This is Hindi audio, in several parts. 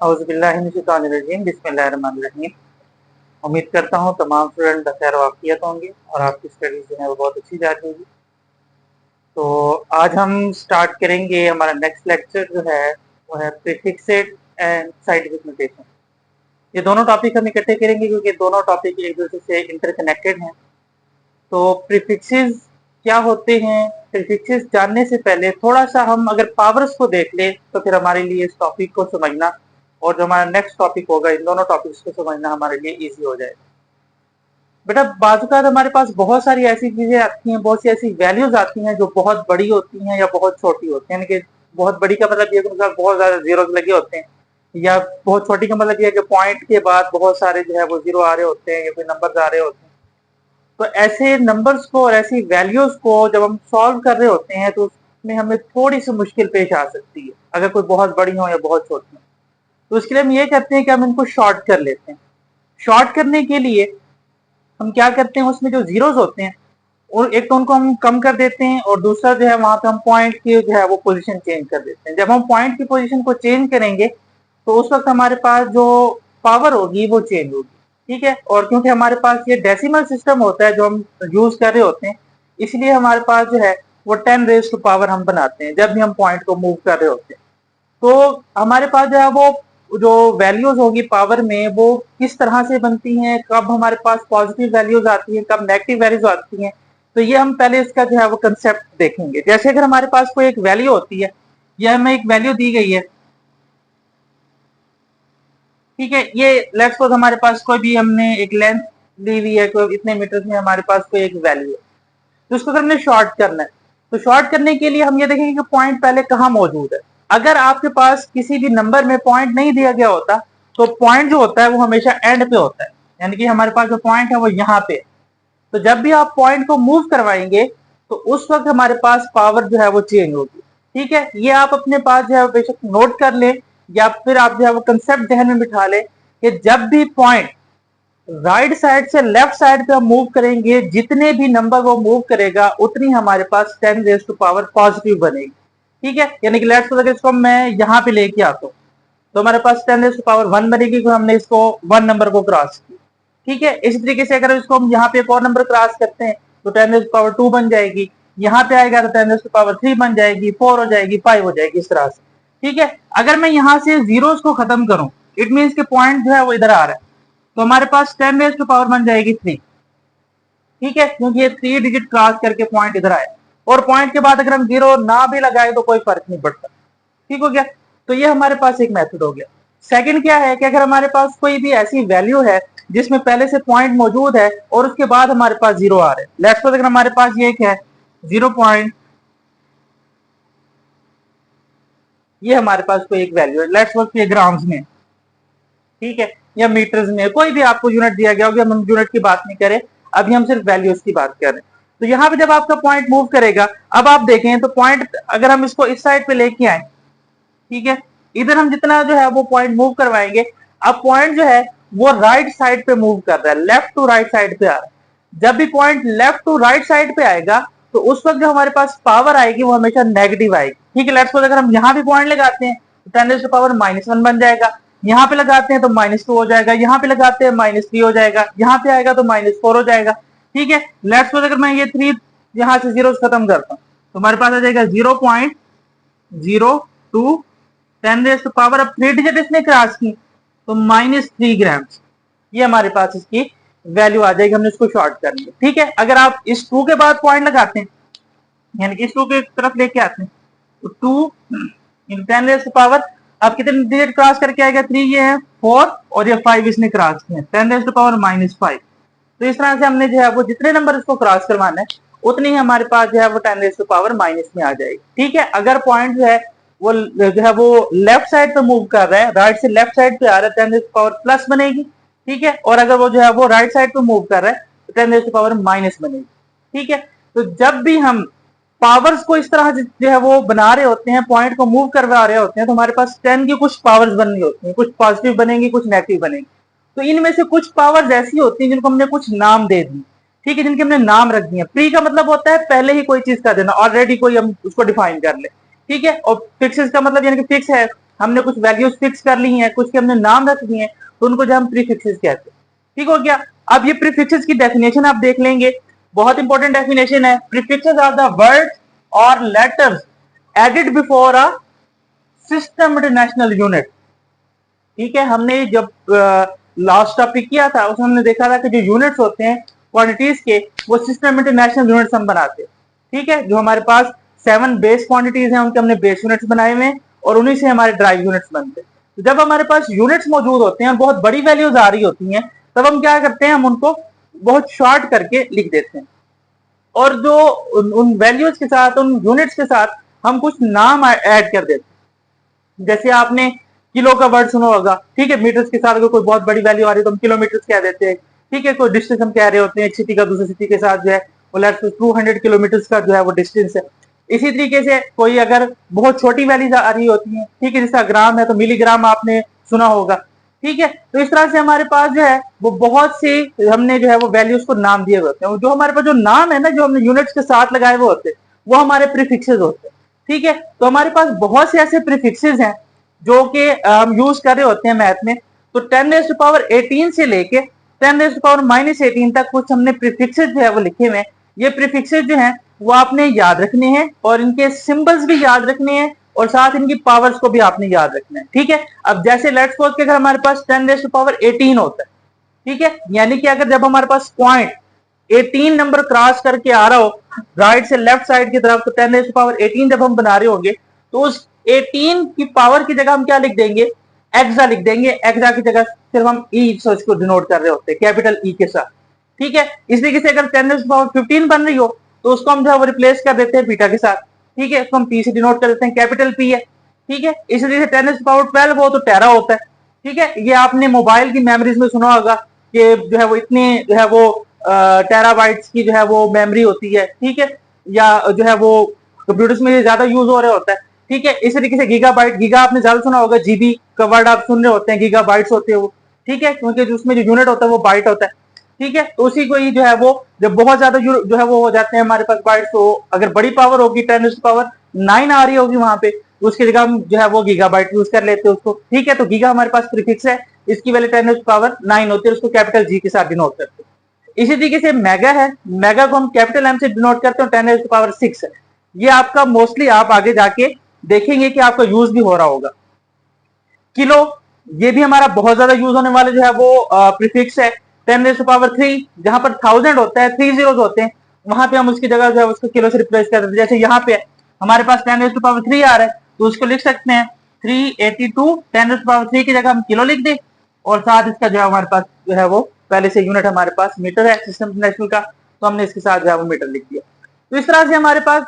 औज़ुबिल्लाहिमिनश्शैतानिर्रजीम बिस्मिल्लाहिर्रहमानिर्रहीम। उम्मीद करता हूँ तमाम स्टूडेंट बखैर वाफियत होंगे और आपकी स्टडीज जो है वो बहुत अच्छी जा रही होगी। तो आज हम स्टार्ट करेंगे हमारा नेक्स्ट लेक्चर जो है वो है प्रीफिक्सेस एंड साइंटिफिक नोटेशन। ये दोनों टॉपिक हम इकट्ठे करेंगे क्योंकि दोनों टॉपिक एक दूसरे से इंटरकनेक्टेड हैं। तो प्रीफिक्सेस क्या होते हैं, प्रीफिक्सेस जानने से पहले थोड़ा सा हम अगर पावर्स को देख लें तो फिर हमारे लिए इस टॉपिक को समझना और जो हमारा नेक्स्ट टॉपिक होगा इन दोनों टॉपिक्स को समझना हमारे लिए इजी हो जाएगा। बेटा बाज़-औक़ात हमारे पास बहुत सारी ऐसी चीजें आती हैं, बहुत सी ऐसी वैल्यूज आती हैं जो बहुत बड़ी होती हैं या बहुत छोटी होती हैं। यानी कि बहुत बड़ी का मतलब ये है कि बहुत ज्यादा जीरोस लगे होते हैं, या बहुत छोटी का मतलब ये है कि पॉइंट के बाद बहुत सारे जो है वो जीरो आ रहे होते हैं या कोई नंबर आ रहे होते हैं। तो ऐसे नंबर्स को और ऐसी वैल्यूज को जब हम सॉल्व कर रहे होते हैं तो उसमें हमें थोड़ी सी मुश्किल पेश आ सकती है, अगर कोई बहुत बड़ी हो या बहुत छोटी हो। तो उसके लिए हम ये करते हैं कि हम इनको शॉर्ट कर लेते हैं। शॉर्ट करने के लिए हम क्या करते हैं, उसमें जो जीरोस होते हैं और एक तो उनको हम कम कर देते हैं और दूसरा जो है वहां पे हम पॉइंट की जो है वो पोजीशन चेंज कर देते हैं। जब हम पॉइंट की पोजीशन को चेंज करेंगे तो उस वक्त हमारे पास जो पावर होगी वो चेंज होगी, ठीक है। और क्योंकि हमारे पास ये डेसिमल सिस्टम होता है जो हम यूज कर रहे होते हैं, इसलिए हमारे पास जो है वो 10 रेज़ टू पावर हम बनाते हैं जब भी हम पॉइंट को मूव कर रहे होते हैं। तो हमारे पास जो है वो जो वैल्यूज होगी पावर में वो किस तरह से बनती हैं, कब हमारे पास पॉजिटिव वैल्यूज आती हैं, कब नेगेटिव वैल्यूज आती हैं, तो ये हम पहले इसका जो है वो कंसेप्ट देखेंगे। जैसे अगर हमारे पास कोई एक वैल्यू होती है, या हमें एक वैल्यू दी गई है, ठीक है। ये लेट्स सपोज हमारे पास कोई भी हमने एक लेंथ दी हुई है, कोई इतने मीटर में हमारे पास कोई एक वैल्यू है, तो उसको हमने शॉर्ट करना है। तो शॉर्ट करने के लिए हम ये देखेंगे कि पॉइंट पहले कहाँ मौजूद है। अगर आपके पास किसी भी नंबर में पॉइंट नहीं दिया गया होता तो पॉइंट जो होता है वो हमेशा एंड पे होता है, यानी कि हमारे पास जो पॉइंट है वो यहाँ पे। तो जब भी आप पॉइंट को मूव करवाएंगे तो उस वक्त हमारे पास पावर जो है वो चेंज होगी, ठीक है। ये आप अपने पास जो है बेशक नोट कर ले या फिर आप जो है वो कंसेप्ट जहन में बिठा ले कि जब भी पॉइंट राइट साइड से लेफ्ट साइड पे हम मूव करेंगे, जितने भी नंबर वो मूव करेगा उतनी हमारे पास 10 रेज़ टू पावर पॉजिटिव बनेगी, ठीक है। यानी कि लेट्स सपोज इसको मैं यहाँ पे लेके आता हूँ तो हमारे पास 10 रेज़ टू पावर 1 बनेगी क्योंकि हमने इसको 1 नंबर को क्रॉस किया, ठीक है। इसी तरीके से अगर इसको हम यहाँ पे एक और नंबर क्रॉस करते हैं तो 10 रेज़ टू पावर 2 बन जाएगी, यहाँ पे आएगा तो 10 रेज़ टू पावर 3 बन जाएगी, 4 हो जाएगी, 5 हो जाएगी, इस तरह से, ठीक है। अगर मैं यहाँ से जीरोस को खत्म करूं, इट मीन्स के पॉइंट जो है वो इधर आ रहा है, तो हमारे पास 10 रेज़ टू पावर बन जाएगी 3, ठीक है, क्योंकि ये 3 डिजिट क्रॉस करके पॉइंट इधर आए। और पॉइंट के बाद अगर हम जीरो ना भी लगाए तो कोई फर्क नहीं पड़ता, ठीक हो गया। तो ये हमारे पास एक मेथड हो गया। सेकंड क्या है कि अगर हमारे पास कोई भी ऐसी वैल्यू है जिसमें पहले से पॉइंट मौजूद है और उसके बाद हमारे पास जीरो आ रहे हैं, लेट्स सपोज अगर हमारे पास ये एक है 0 पॉइंट, ये हमारे पास कोई एक वैल्यू है, लेट्स सपोज ये ग्राम्स में, ठीक है, या मीटर्स में, कोई भी आपको यूनिट दिया गया होगा, हम यूनिट की बात नहीं करें, अभी हम सिर्फ वैल्यूज की बात कर रहे हैं। तो यहाँ पे जब आपका पॉइंट मूव करेगा, अब आप देखें तो पॉइंट अगर हम इसको इस साइड पे लेके आए, ठीक है, इधर हम जितना जो है वो पॉइंट मूव करवाएंगे, अब पॉइंट जो है वो राइट साइड पे मूव कर रहा है, लेफ्ट टू राइट साइड पे आ रहा है। जब भी point left to right side पे आएगा तो उस वक्त जो हमारे पास पावर आएगी वो हमेशा नेगेटिव आएगी, ठीक है। लेट्स सपोज अगर हम यहाँ भी पॉइंट लगाते हैं तो 10 रेज़ टू पावर -1 बन जाएगा, यहाँ पे लगाते हैं तो -2 हो जाएगा, यहाँ पे लगाते हैं -3 हो जाएगा, यहाँ पे आएगा तो -4 हो जाएगा, ठीक है। लेट्स सपोज अगर मैं ये 3 यहाँ से जीरो खत्म करता हूँ तो हमारे पास आ जाएगा 0.02 10 रेज़ टू पावर, अब 3 डिजिट इसने क्रॉस की तो -3 ग्राम, ये हमारे पास इसकी वैल्यू आ जाएगी। हमने इसको शॉर्ट कर लिया, ठीक है। अगर आप इस 2 के बाद पॉइंट लगाते हैं, यानी कि इस 2 की तरफ लेके आते हैं तो 2 इन 10 रेज़ टू पावर, अब कितने डिजिट क्रॉस करके आएगा, 3 ये है, 4 और ये 5 इसने क्रॉस किया, 10 रेज़ टू पावर -5। तो इस तरह से हमने जो है वो जितने नंबर इसको क्रॉस करवाना है उतनी ही हमारे पास जो है वो 10 रेज़ टू पावर माइनस में आ जाएगी, ठीक है। अगर पॉइंट जो है वो लेफ्ट साइड पे मूव कर रहा है, राइट से लेफ्ट साइड पे आ रहा है, 10 रेज़ टू पावर प्लस बनेगी, ठीक है। और अगर वो जो है वो राइट साइड पे मूव कर रहा है तो 10 रेज़ टू पावर माइनस बनेगी, ठीक है। तो जब भी हम पावर्स को इस तरह जो है वो बना रहे होते हैं, पॉइंट को मूव करवा रहे होते हैं, तो हमारे पास 10 की कुछ पावर्स बननी होती हैं, कुछ पॉजिटिव बनेंगी, कुछ नेगेटिव बनेंगी। तो इनमें से कुछ पावर्स ऐसी होती हैं जिनको हमने कुछ नाम दे दी, ठीक है, जिनके हमने नाम रख दिए। प्री का मतलब होता है पहले ही कोई चीज का देना, ऑलरेडी कोई हम उसको डिफाइन कर ले, ठीक है। और फिक्सेस का मतलब यानी कि फिक्स है, हमने कुछ वैल्यूज फिक्स कर ली हैं, कुछ के हमने नाम रख दिए हैं, तो उनको जो हम प्रीफिक्सेस कहते हैं। ठीक हो गया। अब ये प्रीफिक्सेस की डेफिनेशन आप देख लेंगे, बहुत इंपॉर्टेंट डेफिनेशन है। प्रीफिक्सेस आर द वर्ड्स और letters added before a system international unit. ठीक है, हमने जब लास्ट टॉपिक किया था उसमें हमने देखा था कि जो यूनिट्स होते हैं क्वांटिटीज के, वो सिस्टम इंटरनेशनल यूनिट्स हम बनाते हैं। ठीक है, जो हमारे पास 7 बेस क्वांटिटीज हैं उनके हमने बेस यूनिट्स बनाए हुए हैं और उन्हीं से हमारे ड्राइव यूनिट्स बनते हैं। तो जब हमारे पास यूनिट्स मौजूद होते हैं और बहुत बड़ी वैल्यूज आ रही होती हैं, तब हम क्या करते हैं, हम उनको बहुत शॉर्ट करके लिख देते हैं और जो उन वैल्यूज के साथ, उन यूनिट्स के साथ हम कुछ नाम ऐड कर देते हैं। जैसे आपने किलो का वर्ड सुना होगा। ठीक है, मीटर्स के साथ अगर कोई बहुत बड़ी वैल्यू आ रही है तो हम किलोमीटर्स कह देते हैं। ठीक है, कोई डिस्टेंस हम कह रहे होते हैं एक सिटी का दूसरी सिटी के साथ जो है वो लेट्स 200 किलोमीटर्स का जो है वो डिस्टेंस है। इसी तरीके से कोई अगर बहुत छोटी वैल्यूज आ रही होती है, ठीक है, जैसा ग्राम है तो मिलीग्राम आपने सुना होगा। ठीक है, तो इस तरह से हमारे पास जो है वो बहुत से हमने जो है वो वैल्यूज को नाम दिए होते हैं। जो हमारे पास जो नाम है ना, जो हमने यूनिट्स के साथ लगाए हुए होते हैं, वो हमारे प्रीफिक्सेस होते हैं। ठीक है, तो हमारे पास बहुत से ऐसे प्रीफिक्सेस हैं जो कि हम यूज कर रहे होते हैं मैथ में। तो 10⁻18 से लेके 10⁻−18 तक कुछ हमने प्रीफिक्सेस जो है वो लिखे हुए हैं। ये प्रीफिक्सेस जो हैं वो आपने याद रखने हैं और इनके सिंबल्स भी याद रखने हैं और साथ इनकी पावर्स को भी आपने याद रखना है। ठीक है, अब जैसे लेट्स सपोज कि अगर हमारे पास 10⁻18 होता है, ठीक है, यानी कि अगर जब हमारे पास पॉइंट 18 नंबर क्रॉस करके आ रहा हो राइट से लेफ्ट साइड की तरफ, तो 10⁻18 जब हम बना रहे होंगे तो उस 18 की पावर की जगह हम क्या लिख देंगे, एक्सा लिख देंगे। एक्सा की जगह सिर्फ हम ई इसको डिनोट कर रहे होते हैं कैपिटल ई के साथ। ठीक है, इस तरीके से अगर 10⁻15 बन रही हो तो उसको हम जो है वो रिप्लेस कर देते हैं बीटा के साथ। ठीक है, इसको हम पी से डिनोट कर देते हैं, कैपिटल पी है। ठीक है, इसी तरीके से 10⁻12 हो तो टेरा होता है। ठीक है, ये आपने मोबाइल की मेमोरीज में सुना होगा कि जो है वो इतने जो है वो टेराबाइट्स की जो है वो मेमोरी होती है। ठीक है, या जो है वो कंप्यूटर्स में ज्यादा यूज हो रहा होता है। ठीक है, इस तरीके से गीगाबाइट, गीगा आपने ज्यादा सुना होगा, जीबी का वर्ड आप सुन रहे होते हैं, गीगाबाइट्स होते हैं वो। ठीक है, क्योंकि उसमें जो यूनिट होता है वो बाइट होता है। ठीक है, तो उसी को ही जो है वो जब बहुत ज्यादा जो है वो हो जाते हैं हमारे पास बाइट्स, तो अगर बड़ी पावर होगी 10⁻9 आ रही होगी वहां पे, तो उसकी जगह हम जो है वो गीगाबाइट यूज कर लेते हैं उसको। ठीक है, तो गीगा हमारे पास प्रीफिक्स है, इसकी वैल्यू 10⁻9 होती है, उसको कैपिटल जी के साथ डिनोट करते हैं। इसी तरीके से मेगा है, मेगा को हम कैपिटल एम से डिनोट करते हैं, 10⁻6 है। ये आपका मोस्टली आप आगे जाके देखेंगे कि आपका यूज भी हो रहा होगा। किलो, ये भी हमारा बहुत ज्यादा यूज होने वाला जो है वो प्रीफिक्स है। 10⁻3 जहां पर 1000 होता है, 3 zeros होते हैं, वहां पे हम उसकी जगह जो है उसको किलो से रिप्लेस कर देते हैं। जैसे यहाँ पे हमारे पास 10⁻3 आ रहा है तो उसको लिख सकते हैं 382, 10⁻3 की जगह हम किलो लिख दें और साथ इसका जो है हमारे पास जो है वो पहले से यूनिट हमारे पास मीटर है सिस्टम इंटरनेशनल का, तो हमने इसके साथ जो है वो मीटर लिख दिया। तो इस तरह से हमारे पास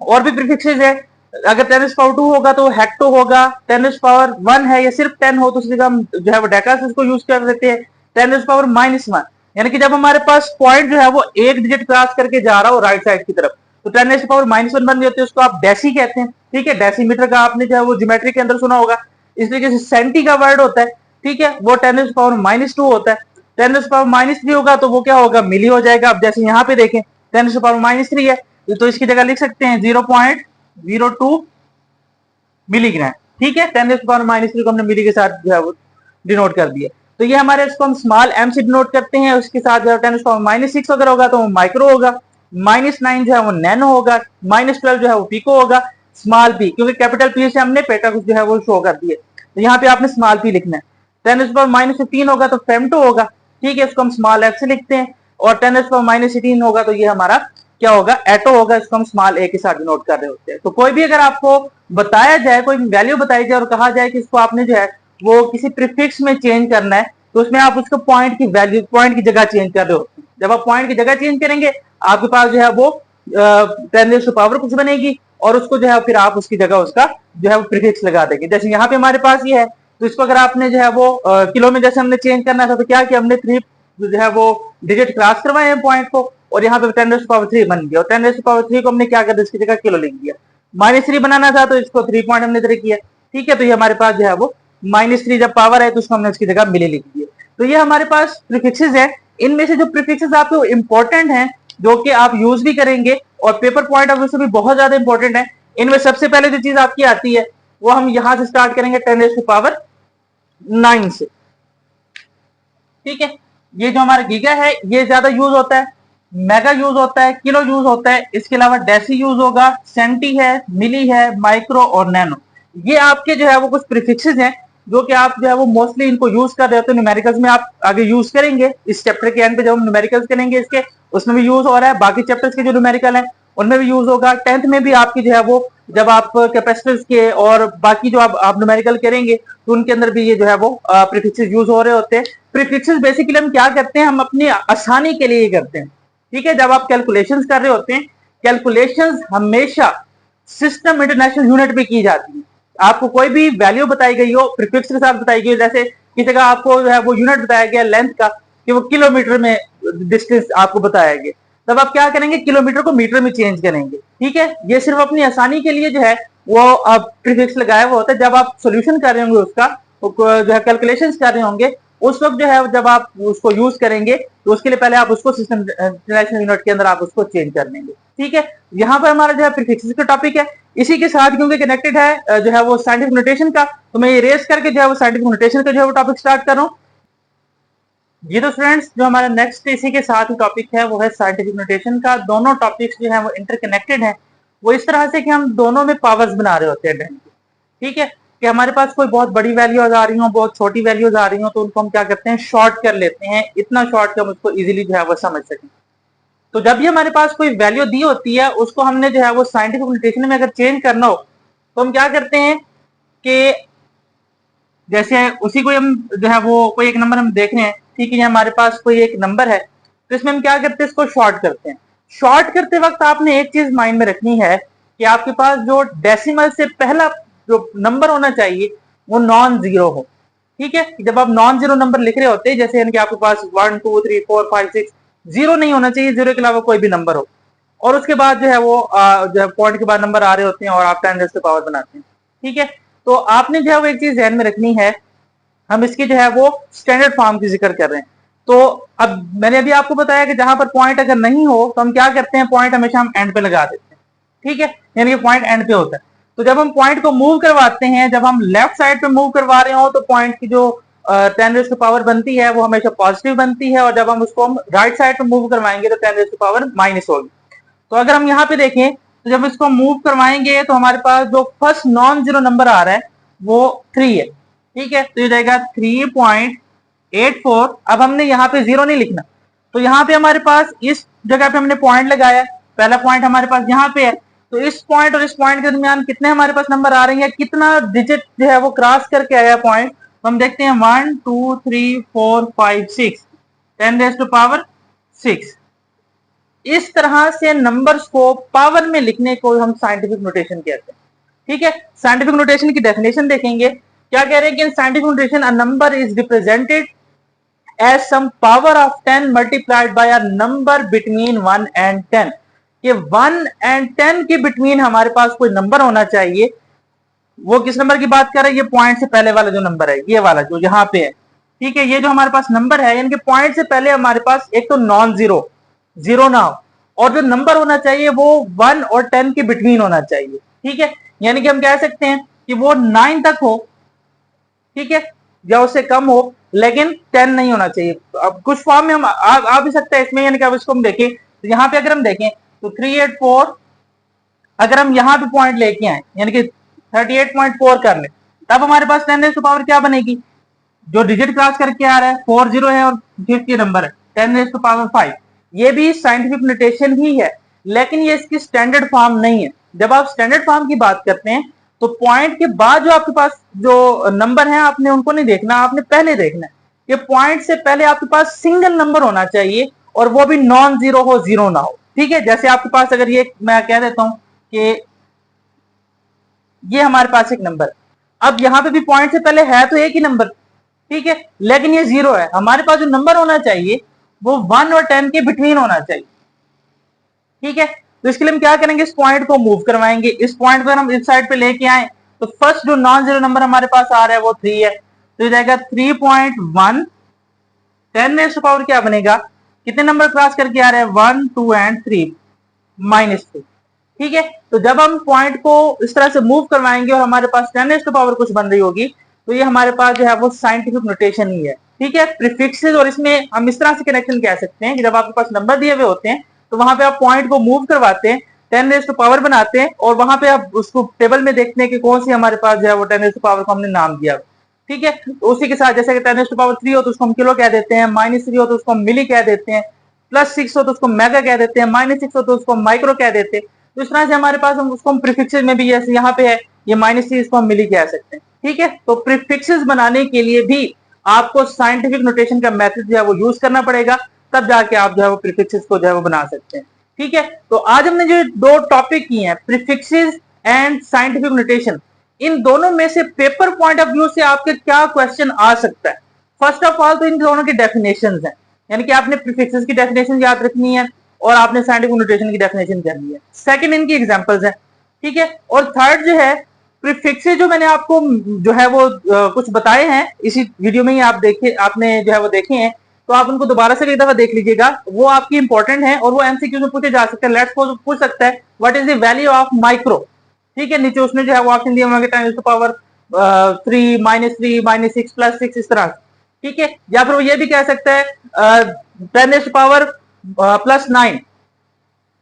और भी प्रीफिक्सेस है। अगर 10⁻2 होगा तो हेक्टो होगा, 10⁻1 है या सिर्फ 10 हो तो उसकी जगह हम जो है वो डेकास को यूज कर देते हैं। 10⁻−1 यानी कि जब हमारे पास पॉइंट जो है वो एक डिजिट क्रॉस करके जा रहा हो राइट साइड की तरफ, तो 10⁻−1 बन जाती है, उसको आप डेसी कहते हैं। ठीक है, डेसीमीटर का आपने जो है वो ज्योमेट्री के अंदर सुना होगा। इस तरीके से सेंटी का वर्ड होता है, ठीक है, वो 10⁻−2 होता है। 10⁻−3 होगा तो वो क्या होगा, मिली हो जाएगा। अब जैसे यहाँ पे देखें 10⁻−3 है तो इसकी जगह लिख सकते हैं 0.02 मिलीग्राम। ठीक है, 10⁻−3 को हमने मिली के साथ जो है वो डिनोट कर दिया। तो ये हमारे इसको हम स्मॉल एम से डिनोट करते हैं, उसके साथ जो है 10⁻6 अगर होगा तो वो माइक्रो होगा, -9 जो है वो नैनो होगा, -12 जो है वो पिको होगा, स्मॉल पी, क्योंकि कैपिटल पी से हमने पेटा जो है वो शो कर दिए, तो यहाँ पे आपने स्मॉल पी लिखना है। 10⁻−15 होगा तो फेमटो होगा। ठीक है, इसको हम स्मॉल एफ से लिखते हैं। और 10⁻−18 होगा तो ये हमारा क्या होगा, एटो होगा, इसको हम स्मॉल ए के साथ डिनोट कर रहे होते हैं। तो कोई भी अगर आपको बताया जाए, कोई वैल्यू बताई जाए और कहा जाए कि इसको आपने जो है वो किसी प्रीफिक्स में चेंज करना है, तो उसमें आप उसको पॉइंट की वैल्यू, पॉइंट की जगह चेंज कर रहे होते हैं। जब आप पॉइंट की जगह चेंज करेंगे आपके पास जो है वो 10⁻⁴ कुछ बनेगी और उसको जो है फिर आप उसकी जगह उसका जो है वो प्रीफिक्स लगा देंगे। जैसे यहाँ पे हमारे पास ये है, तो इसको अगर आपने जो है वो किलो में जैसे हमने चेंज करना था तो क्या कि हमने 3 जो है वो डिजिट क्रॉस करवाए हैं पॉइंट को, और यहाँ पे 10⁻3 बन गया, और 10⁻3 को हमने क्या कर दिया, इसकी जगह किलो लिख दिया। -3 बनाना था तो इसको 3 पॉइंट हमने इधर किया। ठीक है, तो ये हमारे पास जो है वो -3 जब पावर है तो उसको हमने उसकी जगह मिली लिख दिया। तो ये हमारे पास प्रीफिक्सेस है। इनमें से जो प्रीफिक्सेस आपको इंपॉर्टेंट हैं, जो कि आप यूज भी करेंगे और पेपर पॉइंट ऑफ व्यू से भी बहुत ज्यादा इंपॉर्टेंट है, इनमें सबसे पहले जो चीज आपकी आती है वो हम यहां से स्टार्ट करेंगे 10⁻⁹ से। ठीक है, ये जो हमारा गीगा है ये ज्यादा यूज होता है, मेगा यूज होता है, किलो यूज होता है, इसके अलावा डेसी यूज होगा, सेंटी है, मिली है, माइक्रो और नैनो। ये आपके जो है वो कुछ प्रीफिक्सेस हैं जो कि आप जो है वो मोस्टली इनको यूज कर रहे होते हैं। न्यूमेरिकल्स में आप आगे यूज करेंगे, इस चैप्टर के एंड पे जब हम न्यूमेरिकल्स करेंगे इसके, उसमें भी यूज हो रहा है, बाकी चैप्टर्स के जो न्यूमेरिकल हैं उनमें भी यूज होगा। 10th में भी आपकी जो है वो जब आप कैपेसिटर्स के और बाकी जो आप न्यूमेरिकल करेंगे तो उनके अंदर भी ये जो है वो प्रीफिक्सेस यूज हो रहे होते हैं। प्रीफिक्सेस बेसिकली हम क्या करते हैं, हम अपनी आसानी के लिए करते हैं। ठीक है, जब आप कैलकुलेशंस कर रहे होते हैं, कैलकुलेशंस हमेशा सिस्टम इंटरनेशनल यूनिट पे की जाती है। आपको कोई भी वैल्यू बताई गई हो प्रीफिक्स के साथ बताई गई हो, जैसे किसी जगह आपको जो है वो यूनिट बताया गया लेंथ का कि वो किलोमीटर में डिस्टेंस आपको बताया गया, तब आप क्या करेंगे, किलोमीटर को मीटर में चेंज करेंगे। ठीक है, ये सिर्फ अपनी आसानी के लिए जो है वो आप प्रीफिक्स लगाया हुआ होता है। जब आप सोल्यूशन कर रहे होंगे उसका जो है कैलकुलेशंस कर रहे होंगे उस वक्त जो है जब आप उसको यूज करेंगे तो उसके लिए पहले आप उसको सिस्टम इंटरनेशनल यूनिट के अंदर आप उसको चेंज कर लेंगे। ठीक है, यहाँ पर हमारा जो है प्रीफिक्सेस का टॉपिक है, इसी के साथ क्योंकि कनेक्टेड है जो है वो साइंटिफिक नोटेशन का, तो मैं इरेज करके जो है वो साइंटिफिक नोटेशन का जो है वो टॉपिक स्टार्ट कर रहा हूँ। जी तो स्टूडेंट्स, जो हमारा नेक्स्ट इसी के साथ ही टॉपिक है वो है साइंटिफिक नोटेशन का। दोनों टॉपिक्स जो है वो इंटरकनेक्टेड हैं, वो इस तरह से कि हम दोनों में पावर्स बना रहे होते हैं। ठीक है, कि हमारे पास कोई बहुत बड़ी वैल्यूज आ रही हो, बहुत छोटी वैल्यूज आ रही हो, तो उनको हम क्या करते हैं, शॉर्ट कर लेते हैं, इतना शॉर्ट कि हम उसको इजीली जो है वो समझ सकें। तो जब भी हमारे पास कोई वैल्यू दी होती है उसको हमने जो है वो साइंटिफिक नोटेशन में अगर चेंज करना हो तो हम क्या करते हैं कि जैसे उसी को हम जो है वो कोई एक नंबर हम देख रहे हैं, ठीक है, हमारे पास कोई एक नंबर है, तो इसमें हम क्या करते हैं, इसको शॉर्ट करते हैं। शॉर्ट करते वक्त आपने एक चीज माइंड में रखनी है कि आपके पास जो डेसिमल से पहला जो नंबर होना चाहिए वो नॉन जीरो हो। ठीक है, जब आप नॉन जीरो नंबर लिख रहे होते हैं, जैसे यानी कि आपके पास 1 2 3 4 5 6, जीरो नहीं होना चाहिए, जीरो के अलावा कोई भी नंबर हो, और उसके बाद जो है वो जो है पॉइंट के बाद नंबर आ रहे होते हैं और आप 10 पावर बनाते हैं। ठीक है, तो आपने जो है वो एक चीज ध्यान में रखनी है, हम इसकी जो है वो स्टैंडर्ड फॉर्म की जिक्र कर रहे हैं। तो अब मैंने अभी आपको बताया कि जहां पर पॉइंट अगर नहीं हो तो हम क्या करते हैं, पॉइंट हमेशा हम एंड पे लगा देते हैं। ठीक है, यानी कि पॉइंट एंड पे होता है। तो जब हम पॉइंट को मूव करवाते हैं, जब हम लेफ्ट साइड पे मूव करवा रहे हो तो पॉइंट की जो 10 बनती है वो हमेशा पॉजिटिव बनती है, और जब हम उसको हम राइट साइड पे मूव करवाएंगे तो 10 माइनस होगी। तो अगर हम यहाँ पे देखें तो जब इसको मूव करवाएंगे तो हमारे पास जो फर्स्ट नॉन जीरो नंबर आ रहा है वो 3 है। ठीक है, तो ये जाएगा 3.84। अब हमने यहाँ पे जीरो नहीं लिखना, तो यहाँ पे हमारे पास इस जगह पे हमने पॉइंट लगाया, पहला पॉइंट हमारे पास यहाँ पे है, तो इस पॉइंट और इस पॉइंट के दरमियान कितने हमारे पास नंबर आ रहे हैं, कितना डिजिट जो है वो क्रॉस करके आया पॉइंट, तो हम देखते हैं 1 2 3 4 5 6, 10⁻⁶। इस तरह से नंबर्स को पावर में लिखने को हम साइंटिफिक नोटेशन कहते हैं। ठीक है, साइंटिफिक नोटेशन की डेफिनेशन देखेंगे, क्या कह रहे हैं कि in scientific notation a number is represented as some power of 10 multiplied by a number between 1 and 10। कि 1 एंड 10 के बिटवीन हमारे पास कोई नंबर होना चाहिए। वो किस नंबर की बात कर रहे हैं, ये पॉइंट से पहले वाला जो नंबर है, ये वाला जो यहाँ पे है। ठीक है, ये जो हमारे पास नंबर है, यानी कि पॉइंट से पहले हमारे पास एक तो नॉन जीरो, जीरो ना हो, और जो नंबर होना चाहिए वो 1 और 10 के बिटवीन होना चाहिए। ठीक है, यानी कि हम कह सकते हैं कि वो 9 तक हो, ठीक है, या उससे कम हो, लेकिन 10 नहीं होना चाहिए। अब कुछ फॉर्म में हम आ भी सकता है इसमें, यानी कि अब इसको हम देखें तो यहाँ पे अगर हम देखें तो 384, अगर हम यहाँ पे पॉइंट लेके आए यानी कि 38.4 कर ले, तब हमारे पास 10 क्या बनेगी, जो डिजिट क्रॉस करके आ रहा है 40 है और 50 नंबर है, 10⁵। ये भी साइंटिफिक नोटेशन ही है, लेकिन ये इसकी स्टैंडर्ड फॉर्म नहीं है। जब आप स्टैंडर्ड फॉर्म की बात करते हैं तो पॉइंट के बाद जो आपके पास जो नंबर है आपने उनको नहीं देखना, आपने पहले देखना है कि पॉइंट से पहले आपके पास सिंगल नंबर होना चाहिए, और वो भी नॉन जीरो हो, जीरो ना हो। ठीक है, जैसे आपके पास अगर ये मैं कह देता हूं कि ये हमारे पास एक नंबर, अब यहां पे भी पॉइंट से पहले है तो एक ही नंबर, ठीक है, लेकिन ये जीरो है। हमारे पास जो नंबर होना चाहिए वो 1 और 10 के बिटवीन होना चाहिए। ठीक है, तो इसके लिए हम क्या करेंगे, इस पॉइंट को मूव करवाएंगे, इस पॉइंट पर हम इस साइड पे लेके आए, तो फर्स्ट जो नॉन जीरो नंबर हमारे पास आ रहा है वो 3 है, तो ये जाएगा 3.1, 10⁻⁴ बनेगा, कितने नंबर क्रॉस करके आ रहे हैं, 1 2 एंड 3, -3। ठीक है। तो जब हम पॉइंट को इस तरह से मूव करवाएंगे और हमारे पास 10⁻⁴ कुछ बन रही होगी, तो ये हमारे पास जो है वो साइंटिफिक नोटेशन ही है। ठीक है, प्रीफिक्सेस, और इसमें हम इस तरह से कनेक्शन कह सकते हैं कि जब आपके पास नंबर दिए हुए होते हैं तो वहां पे आप पॉइंट को मूव करवाते हैं, 10⁻⁴ बनाते हैं, और वहां पे आप उसको टेबल में देखते हैं कि कौन सी हमारे पास जो है वो 10⁻⁴ को हमने नाम दिया। ठीक है, तो उसी के साथ जैसे कि 10⁻3 हो तो उसको हम किलो कह देते हैं, -3 हो तो उसको हम मिली कह देते हैं, +6 हो तो उसको मेगा कह देते हैं, -6 हो तो उसको माइक्रो कह देते हैं। तो इस तरह से हमारे पास हम उसको प्रीफिक्सेस में भी, जैसे यहाँ पे है ये -3, इसको हम मिली कह सकते हैं। ठीक है, तो प्रीफिक्सेस बनाने के लिए भी आपको साइंटिफिक नोटेशन का मेथड जो है वो यूज करना पड़ेगा, तब जाके आप जो है वो प्रीफिक्सेस को जो है वो बना सकते हैं। ठीक है, तो आज हमने जो दो टॉपिक किए हैं, प्रीफिक्सेस एंड साइंटिफिक नोटेशन, इन दोनों में से पेपर पॉइंट ऑफ व्यू से आपके क्या क्वेश्चन आ सकता है। फर्स्ट ऑफ ऑल तो इन दोनों की डेफिनेशंस हैं, यानी कि आपने प्रीफिक्सेस की डेफिनेशन याद रखनी है और आपने साइंटिफिक नोटेशन की डेफिनेशन करनी है। सेकंड इनकी एग्जांपल्स हैं। ठीक है, और थर्ड जो है प्रीफिक्सेस, जो मैंने आपको जो है वो कुछ बताए हैं इसी वीडियो में ही आप देखे, आपने जो है वो देखे हैं, तो आप उनको दोबारा से एक दफा देख लीजिएगा, वो आपकी इंपॉर्टेंट है और वो एमसीक्यू में पूछे जा सकते हैं। लेट्स सपोज पूछ सकता है what is the value of micro. ठीक है, नीचे उसने जो है वो ऑप्शन दिया होंगे 10⁻3, -3, -6, +6, इस तरह। ठीक है, या फिर वो ये भी कह सकता है 10⁻+9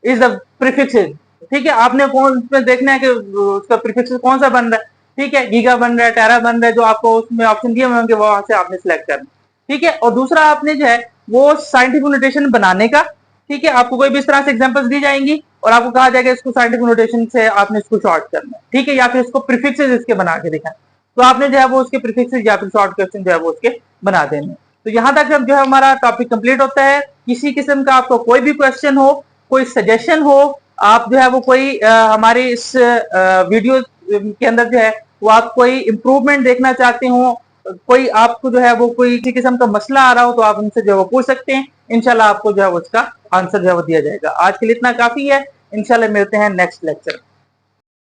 इज द प्रीफिक्सेस। ठीक है, आपने कौन उसमें देखना है कि उसका प्रीफिक्स कौन सा बन रहा है। ठीक है, गीगा बन रहा है, टेरा बन रहा है, जो आपको उसमें ऑप्शन दिए होंगे वहां से आपने सिलेक्ट करना। ठीक है, और दूसरा आपने जो है वो साइंटिफिक नोटेशन बनाने का। ठीक है, आपको कोई भी इस तरह से एग्जांपल्स दी जाएंगी और आपको कहा जाएगा इसको साइंटिफिक नोटेशन से आपने इसको शॉर्ट करना है। ठीक है, या फिर इसको प्रीफिक्सेस इसके बना के दिखाएं, तो आपने जो है वो उसके प्रीफिक्सेस या फिर शॉर्ट क्वेश्चन जो है वो उसके बना देने। तो यहां तक जब जो है हमारा टॉपिक कंप्लीट होता है। किसी किस्म का आपको कोई भी क्वेश्चन हो, कोई सजेशन हो, आप जो है वो कोई हमारे इस वीडियो के अंदर जो है वो आप कोई इंप्रूवमेंट देखना चाहते हो, कोई आपको जो है वो कोई किस्म का मसला आ रहा हो, तो आप उनसे जो है वो पूछ सकते हैं। इंशाल्लाह आपको जो है वो उसका आंसर जो है वो दिया जाएगा। आज के लिए इतना काफी है, इंशाल्लाह मिलते हैं नेक्स्ट लेक्चर।